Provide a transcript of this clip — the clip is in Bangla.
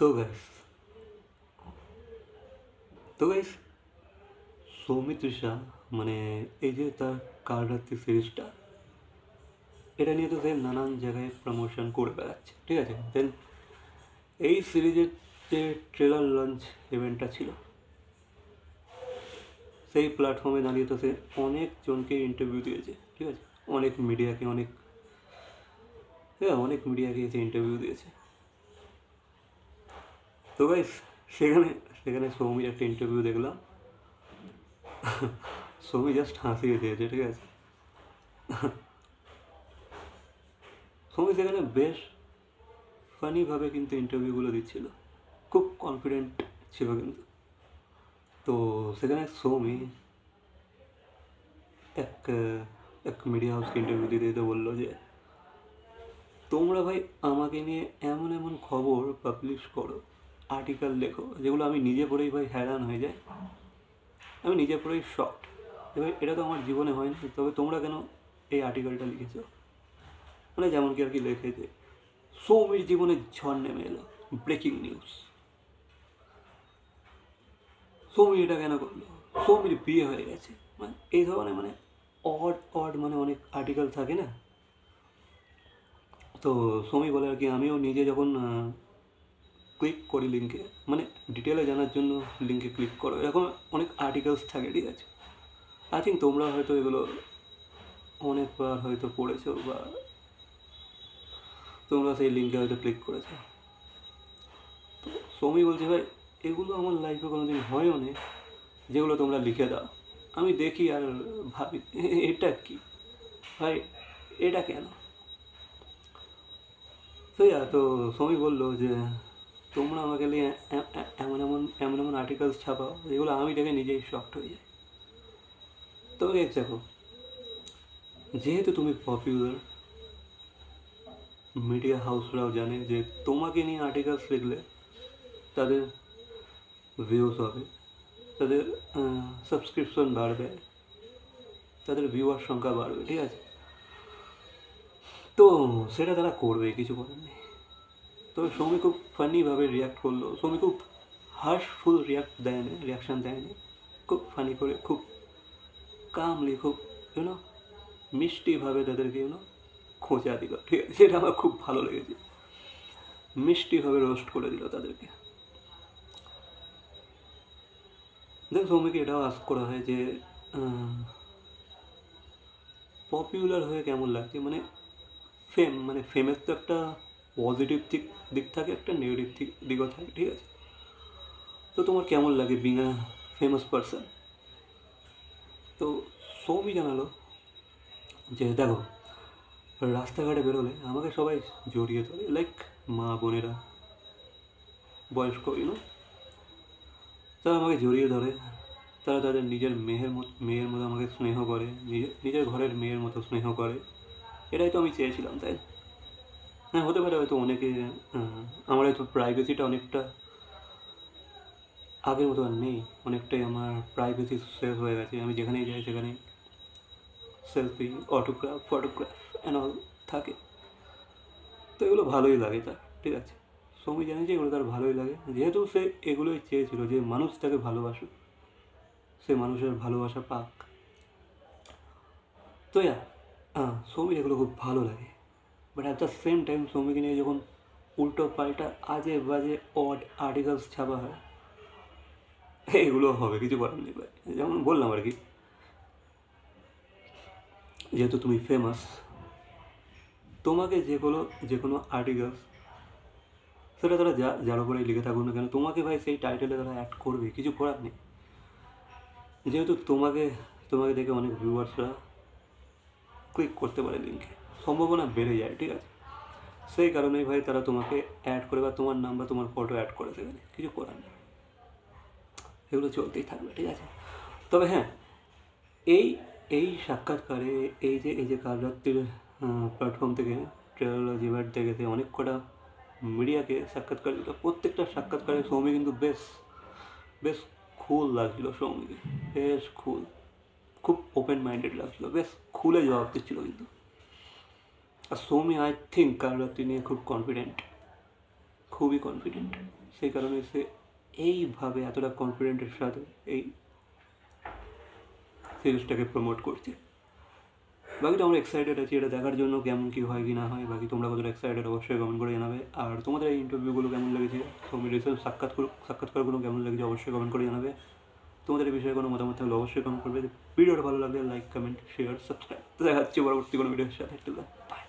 তো গাইস তো গাইস সৌমিত্রিষা মানে এই যে তার কালরাত্রি সিরিজটা, এটা নিয়ে তো সে নানান জায়গায় প্রমোশন করে বেড়াচ্ছে, ঠিক আছে। দেন এই সিরিজের যে ট্রেলার লঞ্চ ইভেন্টটা ছিল, সেই প্ল্যাটফর্মে দাঁড়িয়ে তো সে অনেকজনকে ইন্টারভিউ দিয়েছে, ঠিক আছে। অনেক মিডিয়াকে এসে ইন্টারভিউ দিয়েছে। তো গাইস সেখানে সেখানে সৌমির একটা ইন্টারভিউ দেখলাম। সৌমি জাস্ট হাসিয়ে দিয়েছে, ঠিক আছে। সৌমি সেখানে বেশ ফানিভাবে কিন্তু ইন্টারভিউগুলো দিচ্ছিল, খুব কনফিডেন্ট ছিল কিন্তু। তো সেখানে সৌমি এক এক মিডিয়া হাউসকে ইন্টারভিউ দিতে দিতে বললো যে তোমরা ভাই আমাকে নিয়ে এমন এমন খবর পাবলিশ করো, আর্টিকেল লেখো, যেগুলো আমি নিজে পড়েই ভাই হ্যারান হয়ে যাই, আমি নিজে পড়েই শকড। এবার এটা তো আমার জীবনে হয়নি, তবে তোমরা কেন এই আর্টিকেলটা লিখেছো? মানে যেমন কি আর কি লিখেছে, সৌমির জীবনে ঝড় নেমে এলো, ব্রেকিং নিউজ, সৌমি এটা কেন করলো, সৌমির বিয়ে হয়ে গেছে, মানে এই ধরনের মানে অড মানে অনেক আর্টিকেল থাকে না। তো সৌমি বলে আর কি, আমিও নিজে যখন ক্লিক করি লিঙ্কে, মানে ডিটেলে জানার জন্য লিঙ্কে ক্লিক করো, এরকম অনেক আর্টিকেলস থাকে, ঠিক আছে। আই থিঙ্ক তোমরা হয়তো এগুলো অনেকবার হয়তো পড়েছো, বা তোমরা সেই লিঙ্কে হয়তো ক্লিক করেছো। তো সৌমি বলছে ভাই এগুলো আমার লাইফে কোনো দিন হয়ও নি, যেগুলো তোমরা লিখে দাও, আমি দেখি আর ভাবি এটা কি ভাই, এটা কেন। তো সৌমি বললো যে তোমরা আমাকে নিয়ে এমন এমন এমন এমন আর্টিকেলস ছাপাও যেগুলো আমি দেখে নিজেই শকড হয়ে যাই। তবে দেখো, যেহেতু তুমি পপুলার, মিডিয়া হাউসরাও জানে যে তোমাকে নিয়ে আর্টিকেলস লিখলে তাদের ভিউজ হবে, তাদের সাবস্ক্রিপশন বাড়বে, তাদের ভিউয়ার সংখ্যা বাড়বে, ঠিক আছে। তো সেটা তারা করবে, কিছু করার নেই। তবে সৌমি খুব ফানিভাবে রিয়াক্ট করলো, সৌমি খুব হার্শফুল রিয়াকশান দেয়নি, খুব ফানি করে, খুব কামলি, খুব ইউনো মিষ্টিভাবে তাদেরকে খোঁচা দিল, ঠিক আছে। সেটা আমার খুব ভালো লেগেছে, মিষ্টিভাবে রোস্ট করে দিল তাদেরকে। দেখ সৌমিকে এটাও আস্ক করা হয় যে পপুলার হয়ে কেমন লাগছে, মানে ফেমের তো একটা পজিটিভ দিক থাকে, একটা নেগেটিভ দিকও থাকে, ঠিক আছে। তো তোমার কেমন লাগে বিং আ ফেমাস পারসন? তো সৌমি জানালো যে দেখো, রাস্তাঘাটে বেরোলে আমাকে সবাই জড়িয়ে ধরে, লাইক মা বোনেরা, বয়স্ক তারা আমাকে জড়িয়ে ধরে, তারা তাদের নিজের মেয়ের মতো আমাকে স্নেহ করে, নিজের ঘরের মেয়ের মতো স্নেহ করে। এটাই তো আমি চেয়েছিলাম, তাই। হ্যাঁ, হতে পারে হয়তো অনেকে আমার হয়তো প্রাইভেসিটা অনেকটা আগের মতো আর নেই, অনেকটাই আমার প্রাইভেসি শেষ হয়ে গেছে। আমি যেখানেই যাই সেখানেই selfie, autograph, photograph and all থাকে। তো এগুলো ভালোই লাগে তার, ঠিক আছে। সৌমি জানে যে এগুলো তার ভালোই লাগে, যেহেতু সে এগুলোই চেয়েছিল যে মানুষ তাকে ভালোবাসুক, সে মানুষের ভালোবাসা পাক। তো সৌমির এগুলো খুব ভালো লাগে। But at the same time সৌমিকে নিয়ে যখন উল্টো পাল্টা আজে বাজে অড আর্টিকেলস ছাপা হয়, এগুলো হবে, কিছু করার নেই ভাই। যেমন বললাম আর কি, যেহেতু তুমি ফেমাস, তোমাকে যে কোনো আর্টিকেলস, সেটা তারা যার উপরেই লিখে থাকুক না কেন, তোমাকে ভাই সেই টাইটেলে তারা অ্যাড করবে, কিছু করার নেই। যেহেতু তোমাকে তোমাকে দেখে অনেক ভিউয়ার্সরা ক্লিক করতে পারে লিঙ্কে, সম্ভাবনা বেড়ে যায়, ঠিক আছে। সেই কারণেই ভাই তারা তোমাকে অ্যাড করে, বা তোমার নাম বা তোমার ফটো অ্যাড করে, সেখানে কিছু করার নেই, এগুলো চলতেই থাকবে, ঠিক আছে। তবে হ্যাঁ, এই এই সাক্ষাৎকারে, এই যে কাল রাত্রির প্ল্যাটফর্ম থেকে ট্রেলার ইভেন্ট থেকে অনেক কটা মিডিয়াকে সাক্ষাৎকার দিল, প্রত্যেকটা সাক্ষাৎকারে সৌমি কিন্তু বেশ বেশ কুল লাগছিলো সৌমিকে, বেশ কুল, খুব ওপেন মাইন্ডেড লাগছিলো, বেশ খুলে জবাব দিচ্ছিলো কিন্তু। আর সৌমি আই থিঙ্ক কাল রাত্রি নিয়ে খুব কনফিডেন্ট, খুবই কনফিডেন্ট। সেই কারণে সে এইভাবে এতটা কনফিডেন্টের সাথে এই সিরিজটাকে প্রমোট করছে। বাকি তো আমরা এক্সাইটেড আছি এটা দেখার জন্য, কেমন কী হয় কি না হয়। বাকি তোমরা কতটা এক্সাইটেড অবশ্যই কমেন্ট করে জানাবে। আর তোমাদের এই ইন্টারভিউগুলো কেমন লেগেছে, সৌমির রিসেন্ট সাক্ষাৎকারগুলো কেমন লেগেছে অবশ্যই কমেন্ট করে জানাবে। তোমাদের এই বিষয়ে কোনো মতামত থাকলে অবশ্যই কমেন্ট করবে। ভিডিওটা ভালো লাগলে লাইক, কমেন্ট, শেয়ার, সাবস্ক্রাইব। দেখা যাচ্ছে পরবর্তী কোনো ভিডিওর সাথে। বাই।